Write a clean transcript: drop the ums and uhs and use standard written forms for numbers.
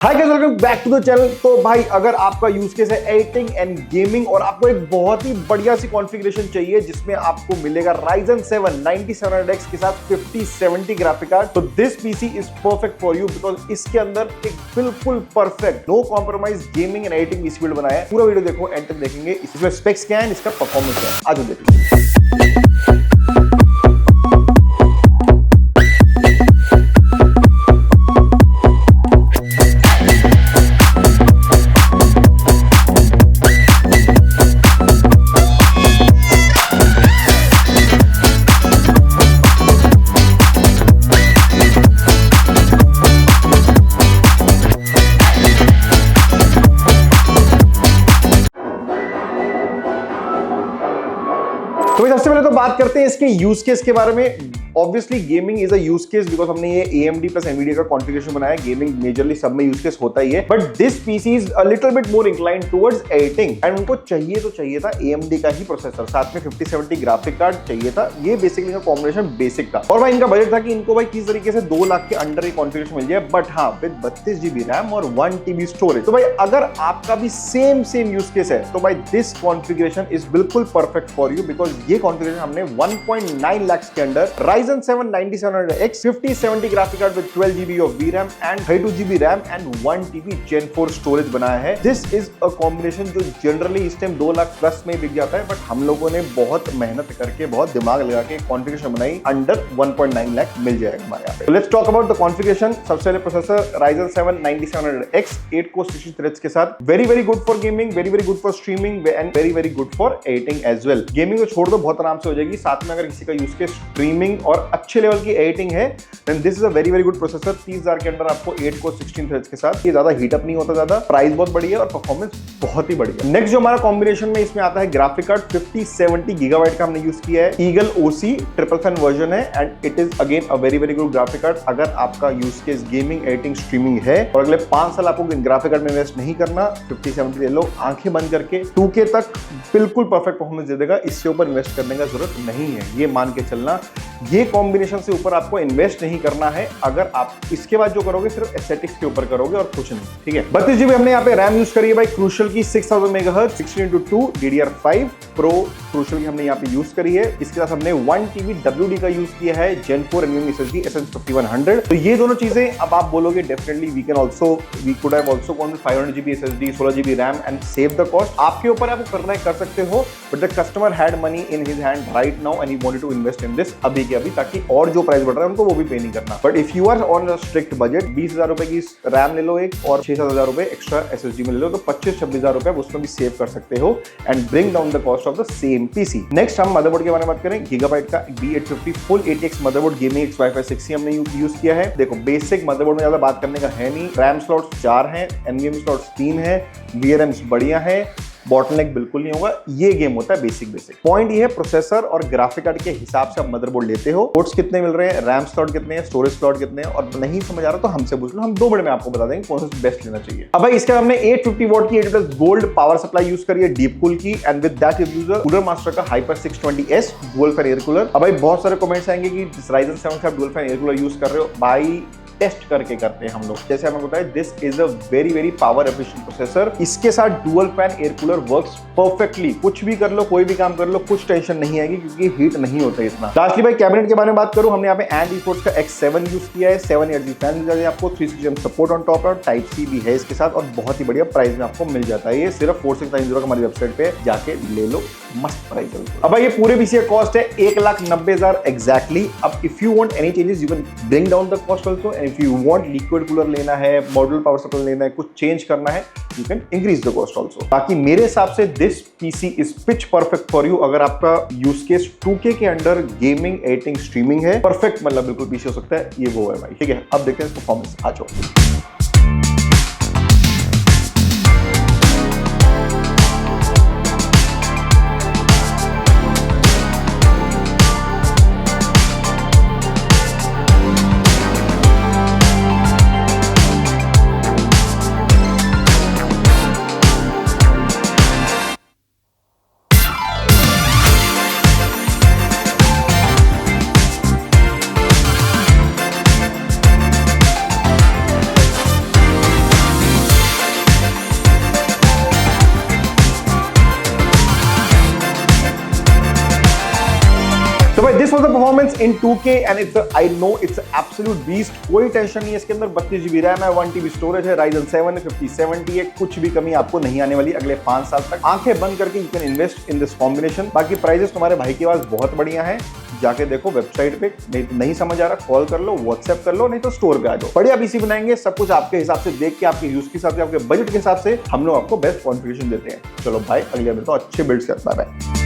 Hi guys, welcome back to the channel. तो भाई अगर आपका यूज केस है एडिटिंग एंड गेमिंग और आपको एक बहुत ही बढ़िया सी कॉन्फ़िगरेशन चाहिए जिसमें आपको मिलेगा Ryzen 7 9700X के साथ 5070 ग्राफिक कार्ड, तो this PC is perfect for you because इसके अंदर एक बिल्कुल perfect no compromise gaming and editing PC build बनाया है। पूरा वीडियो देखो, एंड तक देखेंगे इसमें स्पेक्स क्या है, इसका परफॉर्मेंस क्या है। आज देखिए। तो सबसे पहले तो बात करते हैं इसके यूज केस के बारे में। Obviously gaming is a use case because हमने ये AMD प्लस NVIDIA का कॉन्फ़िगरेशन बनाया है। गेमिंग मेजरली सब में यूज केस होता ही है, but this PC is a little bit more inclined towards editing and उनको चाहिए था AMD का ही प्रोसेसर, साथ में 5070 ग्राफिक कार्ड चाहिए था। ये बेसिकली का कॉम्बिनेशन बेसिक था और भाई इनका बजट था कि इनको भाई किस तरीके से 2 लाख के अंडर ही कॉन्फ़िगरेशन मिल जाए, बट हाँ विद 32 GB रैम और 1 TB स्टोरेज। तो भाई अगर आपका भी सेम यूज केस है तो भाई दिस कॉन्फ़िगरेशन इज बिल्कुल परफेक्ट फॉर यू बिकॉज ये कॉन्फ़िगरेशन हमने 1.9 लाख के under Ryzen 7 9700X 5070 graphic card with 12 GB of VRAM and 32 GB RAM and 1 TB Gen 4 storage बनाया है। दिस इज अ कॉम्बिनेशन जो जनरली इस टाइम 2 लाख प्लस में बिक जाता है, बट हम लोगों ने बहुत मेहनत करके बहुत दिमाग लगा के कॉन्फ़िगरेशन बनाई, अंडर 1.9 लाख मिल जाएगा हमारे यहाँ पे। Let's talk about the configuration. सबसे पहले processor Ryzen 7 9700X 8 core 16 threads के साथ, very good for gaming, very good for streaming and very good for editing as well. Gaming को छोड़ दो, बहुत आराम से हो जाएगी। साथ में अगर किसी का यूज केस स्ट्रीमिंग और अच्छे लेवल की एडिटिंग है then this is a very good processor. 30,000 के अंदर आपको 8 कोर 16 थ्रेड्स के साथ, ये ज्यादा हीट अप नहीं होता, ज्यादा प्राइस बहुत बढ़िया और परफॉर्मेंस बहुत ही बढ़िया। नेक्स्ट जो हमारा कॉम्बिनेशन में इसमें आता है ग्राफिक कार्ड 5070 गीगाबाइट का हमने यूज किया है। Eagle OC triple fan version है and it is again a very good graphic card. अगर आपका use case gaming editing streaming है और अगले 5 साल आपको ग्राफिक कार्ड में इन्वेस्ट नहीं करना, 5070 ले लो आंखें बंद करके, 2K तक बिल्कुल परफेक्ट परफॉर्मेंस दे देगा। इससे ऊपर इन्वेस्ट करने का जरूरत नहीं है, ये मान के चलना। ये कॉम्बिनेशन से ऊपर आपको इन्वेस्ट नहीं करना है। अगर आप इसके बाद जो करोगे सिर्फ एस्थेटिक्स के ऊपर करोगे और कुछ नहीं, ठीक है। 32 GB हमने यहाँ पे रैम यूज करी है भाई, क्रूशल की 6000 MHz 16:2 DDR5 Pro क्रूशल की हमने यहाँ पे यूज करी है। इसके साथ हमने 1 TB WD का यूज किया है, Gen 4 NVMe SSD SS5100। तो ये दोनों चीजें अब आप बोलोगे definitely we could have also gone with 500 GB SSD 16 GB RAM and save the cost. आपके ऊपर आप करना है, कर सकते हो, but the customer had money in his hand right now and he wanted to invest in this अभी के अभी, ताकि और जो प्राइस बढ़ रहा है उनको वो भी पे नहीं करना। But if you are on a strict budget, 20,000 रुपए की रैम ले लो एक और 6-7,000 रुपए एक्स्ट्रा SSD में ले लो, तो 25-26,000 रुपए उसमें भी सेव कर सकते हो and bring down the cost of the same PC. Next हम मदरबोर्ड के बारे में बात करें। गीगाबाइट का B850 full ATX motherboard, gaming X Wi-Fi 6 हमने यूज किया है। देखो बेसिक मदरबोर्ड में ज्यादा बात करने का है नहीं। रैम स्लॉट्स 4 हैं, NVMe स्लॉट्स 3 है, VRAMs बढ़िया है, बॉटलनेक बिल्कुल नहीं होगा। ये गेम होता है बेसिक पॉइंट। ये है प्रोसेसर और ग्राफिक कार्ड के हिसाब से आप मदरबोर्ड लेते हो। पोर्ट्स कितने मिल रहे हैं, रैम स्लॉट कितने हैं, स्टोरेज स्लॉट कितने हैं, और नहीं समझ आ रहा तो हमसे पूछ लो, हम 2 मिनट में आपको बता देंगे कौन सा बेस्ट लेना चाहिए। अब भाई इसके हमने 850 वॉट की 80+ गोल्ड पावर सप्लाई यूज करी है, डीप कूल की, and with that use Cooler Master का hyper 620S dual fan air cooler. अब भाई बहुत सारे कमेंट्स आएंगे कि Ryzen 7 से आप dual fan air cooler use कर रहे हो। भाई टेस्ट करके करते हैं हम लोग। जैसे हमें बताया this is a very power efficient processor. इसके साथ dual fan air cooler works perfectly. कुछ भी कर लो, कोई भी काम कर लो, कुछ टेंशन नहीं आएगी क्योंकि हीट नहीं होता इतना। लास्टली भाई कैबिनेट के बारे में बात करूं, हमने यहाँ पे एंड esports का X7 यूज किया है। 7 ARG फैन मिल जाएगा आपको, 360 सपोर्ट ऑन टॉप और टाइप C भी है इसके साथ, और बहुत ही बढ़िया प्राइस में आपको मिल जाता है। ये सिर्फ 4690 का हमारी वेबसाइट पे जाके ले लो, मस्त प्राइस है। अब भाई ये पूरे पीसी का कॉस्ट है 1,90,000 एग्जैक्टली। अब if you want any changes you can bring down the cost also, and if you want liquid cooler लेना है, मॉड्यूलर पावर सप्लाई लेना है, कुछ चेंज करना है, you can increase the cost also. बाकी मेरे हिसाब से this PC is pitch perfect for you. अगर आपका यूज केस 2K के अंडर गेमिंग एडिटिंग स्ट्रीमिंग है, परफेक्ट मतलब बिल्कुल पीसी हो सकता है, ये वो है भाई, ठीक है। अब देखते हैं परफॉर्मेंस, आ जाओ। Of the performance in 2K and it's I know it's absolute beast, कोई टेंशन नहीं है इसके अंदर। 32 GB रैम है, 1 TB स्टोरेज है, Ryzen 7 है, 5070 है, कुछ भी कमी आपको नहीं आने वाली अगले 5 साल तक। आंखें बंद करके you can invest in this combination. बाकी प्राइजेस तुम्हारे भाई के पास बहुत बढ़िया है, जाके देखो वेबसाइट पे। नहीं समझ आ रहा कॉल कर लो, व्हाट्सएप कर लो, नहीं तो स्टोर पे आ जाओ। बढ़िया पीसी बनाएंगे, सब कुछ आपके हिसाब से देख के, आपके यूज के हिसाब से, आपके बजट के हिसाब से हम लोग आपको बेस्ट कॉन्फ़िगरेशन देते हैं। चलो भाई, अगले में तो अच्छे बिल्ड्स करता है।